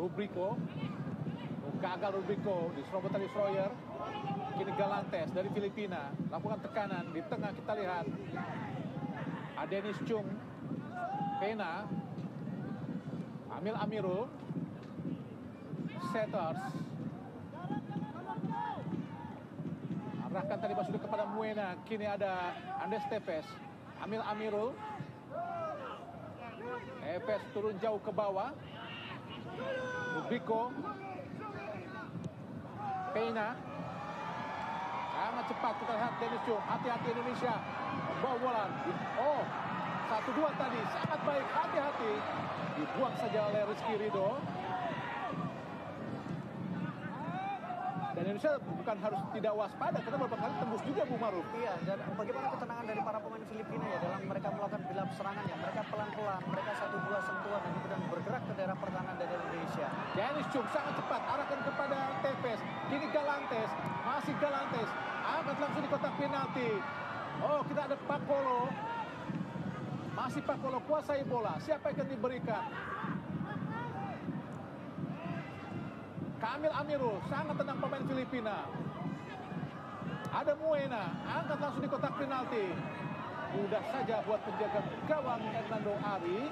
Rubrico. Gagal Rubrico, diserobot tadi Schroyer. Kini Galantes dari Filipina lakukan tekanan di tengah, kita lihat Adenis Chung, Pena, Amil Amirul, Setters. Arahkan tadi sudah kepada Muena, kini ada Andes Tepes, Amil Amirul. Tepes turun jauh ke bawah. Rubrico, Pena, sangat cepat, kita lihat Dennis Chung, hati-hati Indonesia, membawa bola. Oh, 1-2 tadi, sangat baik, hati-hati, dibuang saja oleh Rizky Ridho. Dan Indonesia bukan harus tidak waspada, karena beberapa kali tembus juga Bu Maruf. Iya, dan bagaimana ketenangan dari para pemain Filipina ya dalam mereka melakukan bilap serangan ya. Mereka pelan-pelan, mereka 1-2 sentuhan dan kemudian bergerak ke daerah pertahanan dari Indonesia. Dennis Chung sangat cepat, arahkan kepada Tepes. Kini Galantes, masih Galantes, angkat langsung di kotak penalti. Oh, kita ada Pakolo. Masih Pakolo kuasai bola. Siapa yang akan diberikan? Kamil Amirul, sangat tenang pemain Filipina. Ada Muena, angkat langsung di kotak penalti. Mudah saja buat penjaga gawang Hernando Ari.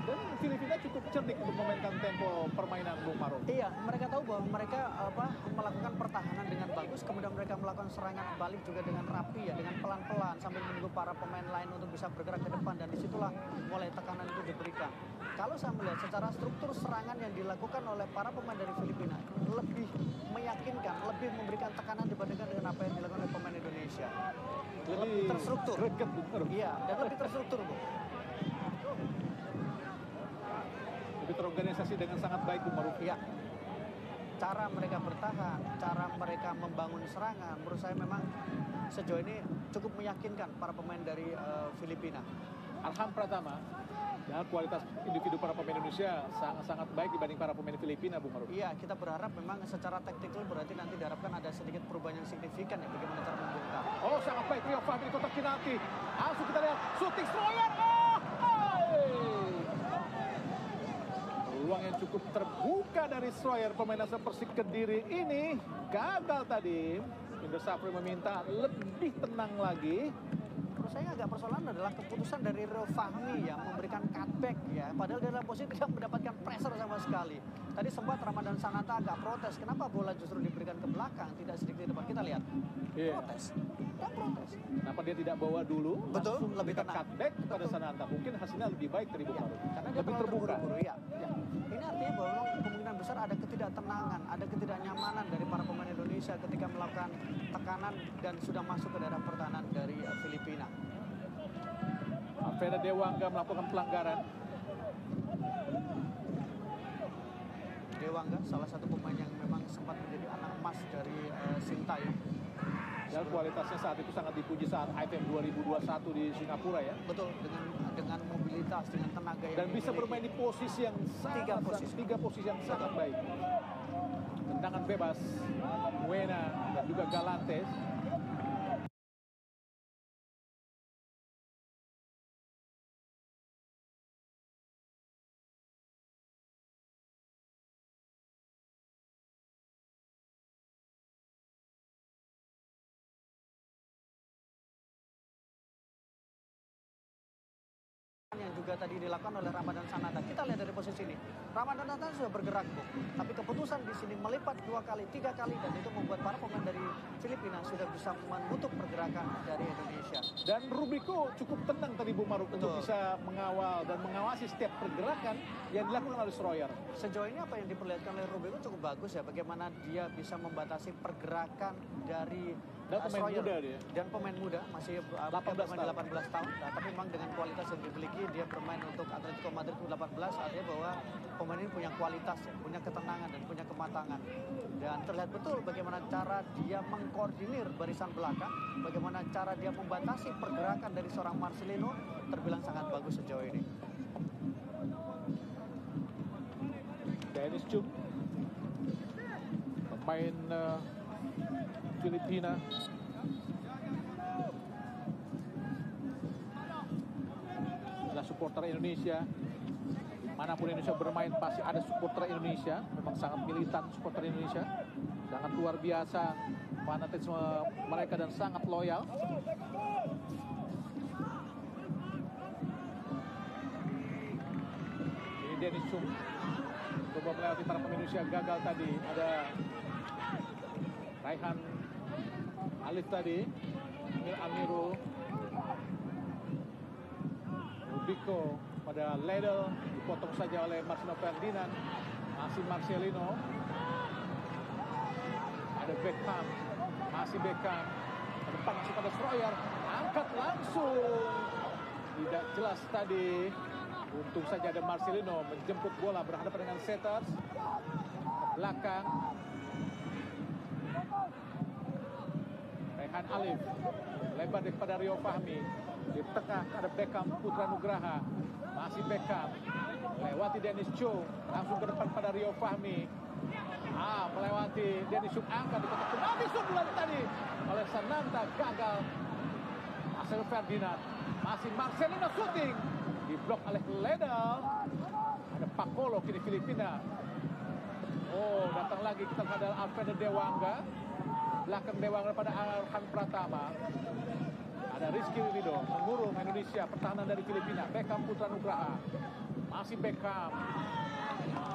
Dan Filipina cukup cerdik untuk memainkan tempo permainan Bung Maruf. Iya, mereka tahu bahwa mereka melakukan pertahanan dengan bagus, kemudian mereka melakukan serangan balik juga dengan rapi ya, dengan pelan-pelan sambil menunggu para pemain lain untuk bisa bergerak ke depan, dan disitulah mulai tekanan itu diberikan. Kalau saya melihat secara struktur serangan yang dilakukan oleh para pemain dari Filipina lebih meyakinkan, lebih memberikan tekanan dibandingkan dengan apa yang dilakukan oleh pemain Indonesia. Lebih terstruktur. Iya, dan lebih terstruktur, Bu. Lebih terorganisasi dengan sangat baik, Bung Maruf. Ya, cara mereka bertahan, cara mereka membangun serangan, menurut saya memang sejauh ini cukup meyakinkan para pemain dari Filipina. Arham Pratama, dan kualitas individu para pemain Indonesia sangat-sangat baik dibanding para pemain Filipina, Bung Maruf. Iya, kita berharap memang secara taktikal berarti nanti diharapkan ada sedikit perubahan yang signifikan ya, bagaimana cara membongkar. Oh, sangat baik Rio Fahmi di kotak penalti. Langsung kita lihat shooting Schroyer. Oh, peluang yang cukup terbuka dari Schroyer, pemain asal Persik Kediri ini gagal tadi. Indra Safri meminta lebih tenang lagi. Menurut saya agak persoalan adalah keputusan dari Rio Fahmi yang memberikan cutback ya, padahal dia dalam posisi tidak mendapatkan pressure sama sekali. Tadi sempat Ramadan Sananta agak protes, kenapa bola justru diberikan ke belakang, tidak sedikit di depan. Kita lihat, protes, dan protes. Kenapa dia tidak bawa dulu? Betul, langsung lebih tenang. Cutback kepada Sananta. Mungkin hasilnya lebih baik dari Bung Maruf. Karena dia lebih terbuka. Ya. Ini artinya bahwa kemungkinan besar ada ketidaktenangan, ada ketidaknyamanan dari para pemain Indonesia ketika melakukan tekanan dan sudah masuk ke daerah pertahanan dari Filipina. Alfreda Dewangga melakukan pelanggaran. Dewangga salah satu pemain yang memang sempat menjadi anak emas dari Sintayong. Dan kualitasnya saat itu sangat dipuji saat ITM 2021 di Singapura ya. Betul, dengan mobilitas, dengan tenaga yang dan bisa bermain di posisi yang tiga posisi yang sangat baik. Tendangan bebas Muena dan juga Galantes. Yang juga tadi dilakukan oleh Ramadan Sananta. Kita lihat dari posisi ini, Ramadan Sananta sudah bergerak, Bu. Tapi keputusan di sini melipat 2 kali, 3 kali, dan itu membuat para pemain dari Filipina sudah bisa menutup pergerakan dari Indonesia. Dan Rubrico cukup tenang tadi Bu Maruf untuk bisa mengawal dan mengawasi setiap pergerakan yang dilakukan oleh Schroyer. Sejauh ini apa yang diperlihatkan oleh Rubrico cukup bagus ya, bagaimana dia bisa membatasi pergerakan dari dan pemain muda dia. Dan pemain muda, masih 18 tahun. Nah, tapi memang dengan kualitas yang dimiliki, dia bermain untuk Atletico Madrid U18, artinya bahwa pemain ini punya kualitas, ya, punya ketenangan dan punya kematangan. Dan terlihat betul bagaimana cara dia mengkoordinir barisan belakang, bagaimana cara dia membatasi pergerakan dari seorang Marcelino, terbilang sangat bagus sejauh ini. Dennis Chung, pemain Filipina. Adalah supporter Indonesia Manapun Indonesia bermain pasti ada supporter Indonesia. Memang sangat militan supporter Indonesia. Sangat luar biasa fanatisme mereka dan sangat loyal. Ini Dennis Chung coba melewati para pemain Indonesia, gagal tadi. Ada Raihan Alif tadi, Amirul, Rubiko pada Ledel, dipotong saja oleh Marcelino Ferdinand. Masih Marcelino, ada Beckham, masih Beckham, ke depan masih pada Schroyer, angkat langsung, tidak jelas tadi. Untung saja ada Marcelino menjemput bola berhadapan dengan Setters ke belakang. Rehan Alif lebar kepada Rio Fahmi, di tengah ada Beckham Putra Nugraha, masih Beckham lewati Dennis Cho, langsung ke depan pada Rio Fahmi. Melewati Dennis Cho, angkat di kotak penalti sundulan tadi oleh Sananta, gagal. Marcelino Ferdinand, masih Marcelino shooting, diblok oleh Ledel. Ada Pakolo kini Filipina. Datang lagi, kita lihat ada Alfredo Dewangga, belakang Dewangga pada Arhan Pratama. Ada Rizky Widodo mengurung Indonesia, pertahanan dari Filipina. Beckham Putra Nugraha, masih Beckham.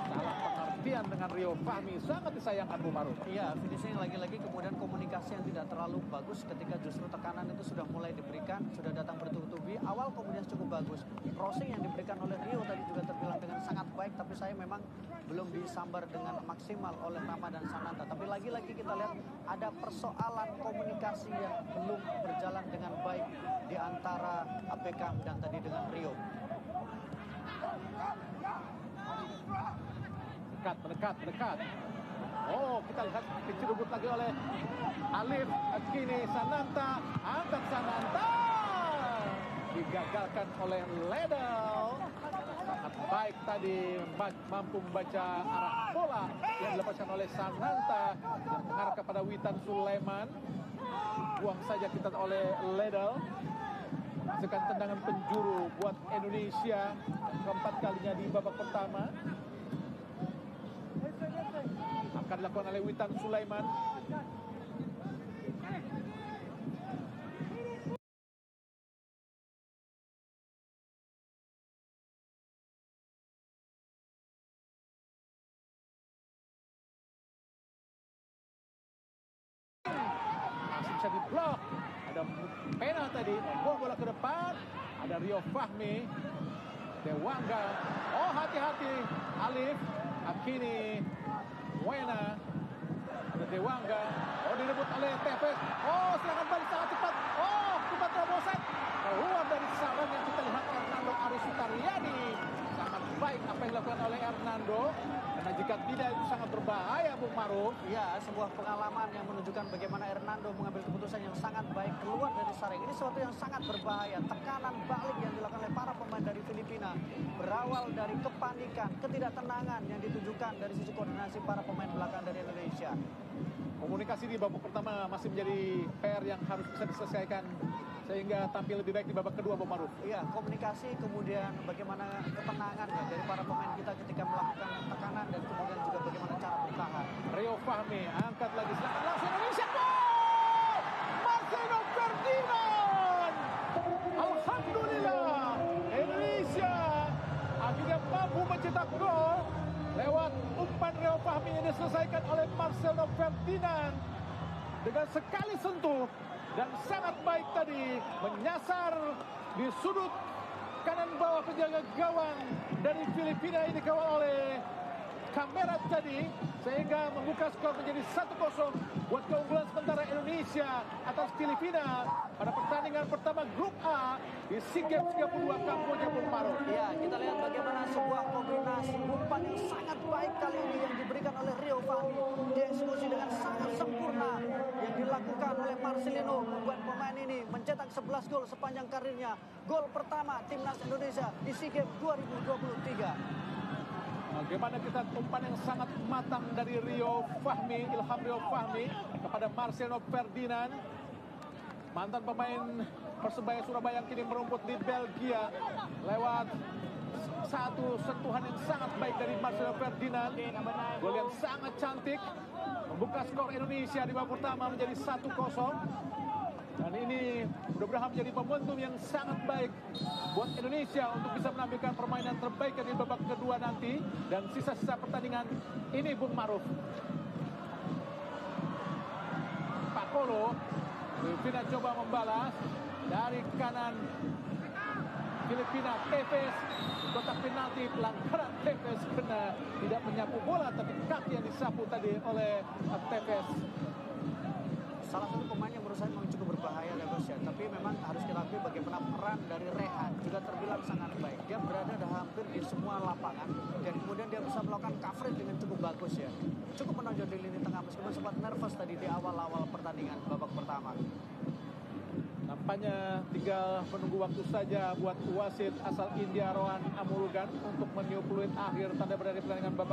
Salah pengertian dengan Rio Fahmi, sangat disayangkan Bu Maruf. Iya, finishing lagi-lagi, kemudian komunikasi yang tidak terlalu bagus ketika justru tekanan itu sudah mulai diberikan, sudah datang bertubi-tubi. Awal kemudian cukup bagus. Crossing yang diberikan oleh Rio tadi juga terbilang dengan sangat baik, tapi saya memang belum disambar dengan maksimal oleh Rama dan Sananta. Tapi lagi-lagi kita lihat ada persoalan komunikasi yang belum berjalan dengan baik di antara Beckham dan tadi dengan Rio. Mendekat. Kita lihat dicerubut lagi oleh Alif. Kini Sananta, angkat Sananta, digagalkan oleh Ledel. Sangat baik tadi, mampu membaca arah bola yang dilepaskan oleh Sananta dan mengarah kepada Witan Sulaiman. Buang saja kita oleh Ledel. Menghasilkan tendangan penjuru buat Indonesia keempat kalinya di babak pertama. Akan dilakukan oleh Witan Sulaiman. Masih bisa diblok. Ada pena tadi, membuang bola ke depan. Ada Rio Fahmi, Dewangga. Hati-hati Alif. Akini Wena, ada Dewangga. Direbut oleh Tevez. Serangan balik sangat cepat. Cepat terobosan. Keluar dari sarang yang kita lihat Hernando Ari Sutariadi. Sangat baik apa yang dilakukan oleh Hernando. Karena jika tidak itu sangat berbahaya, Bung Maruf. Ya, sebuah pengalaman yang menunjukkan bagaimana Hernando mengambil keputusan yang sangat baik keluar dari sarang. Ini sesuatu yang sangat berbahaya. Tekanan balik yang dilakukan oleh para pemain dari Filipina berawal dari kepanikan, ketidaktenangan yang ditujukan dari sisi koordinasi para pemain belakang dari Indonesia. Komunikasi di babak pertama masih menjadi PR yang harus bisa diselesaikan sehingga tampil lebih baik di babak kedua, Bung Maruf. Iya, komunikasi, kemudian bagaimana ketenangan ya dari para pemain kita ketika melakukan tekanan dan kemudian juga bagaimana cara bertahan. Rio Fahmi angkat lagi, serangan langsung Indonesia, gol! Marcelino Ferdinand! Alhamdulillah, Indonesia akhirnya mampu mencetak gol lewat umpan Rio Fahmi yang diselesaikan oleh Marcelino Ferdinand dengan sekali sentuh. Dan sangat baik tadi, menyasar di sudut kanan bawah penjaga gawang dari Filipina ini dikawal oleh kamera tadi, sehingga membuka skor menjadi 1-0 buat keunggulan sementara Indonesia atas Filipina pada pertandingan pertama Grup A di SEA Games 32 Kamboja, Bung Maruf. Ya, kita lihat bagaimana sebuah kombinasi umpan yang sangat baik kali ini yang diberikan oleh Rio Fahmi, dieksekusi dengan sangat sempurna yang dilakukan oleh Marcelino, membuat pemain ini mencetak 11 gol sepanjang karirnya. Gol pertama timnas Indonesia di SEA Games 2023. Bagaimana kita umpan yang sangat matang dari Rio Fahmi, Ilham Rio Fahmi kepada Marcelino Ferdinand, mantan pemain Persebaya Surabaya yang kini merumput di Belgia, lewat Satu sentuhan yang sangat baik dari Marcelo Ferdinand. Gol yang sangat cantik membuka skor Indonesia di babak pertama menjadi 1-0. Dan ini mudah-mudahan menjadi momentum yang sangat baik buat Indonesia untuk bisa menampilkan permainan terbaik di babak kedua nanti. Dan sisa-sisa pertandingan ini, Bung Maruf. Pak Kolo, Filipina coba membalas dari kanan Filipina. Tevez kotak penalti, pelanggaran Tevez kena tidak menyapu bola, tapi kaki yang disapu tadi oleh Tevez. Salah satu pemain yang menurut saya memang cukup berbahaya ya Gus ya, tapi memang harus kita akui bagaimana peran dari Rehan juga terbilang sangat baik. Dia berada di hampir di semua lapangan dan kemudian dia bisa melakukan coverage dengan cukup bagus ya. Cukup menonjol di lini tengah meskipun sempat nervous tadi di awal-awal pertandingan babak pertama. Nampaknya tinggal menunggu waktu saja buat wasit asal India Rohan Amurugan untuk meniup peluit akhir tanda berakhir pertandingan babak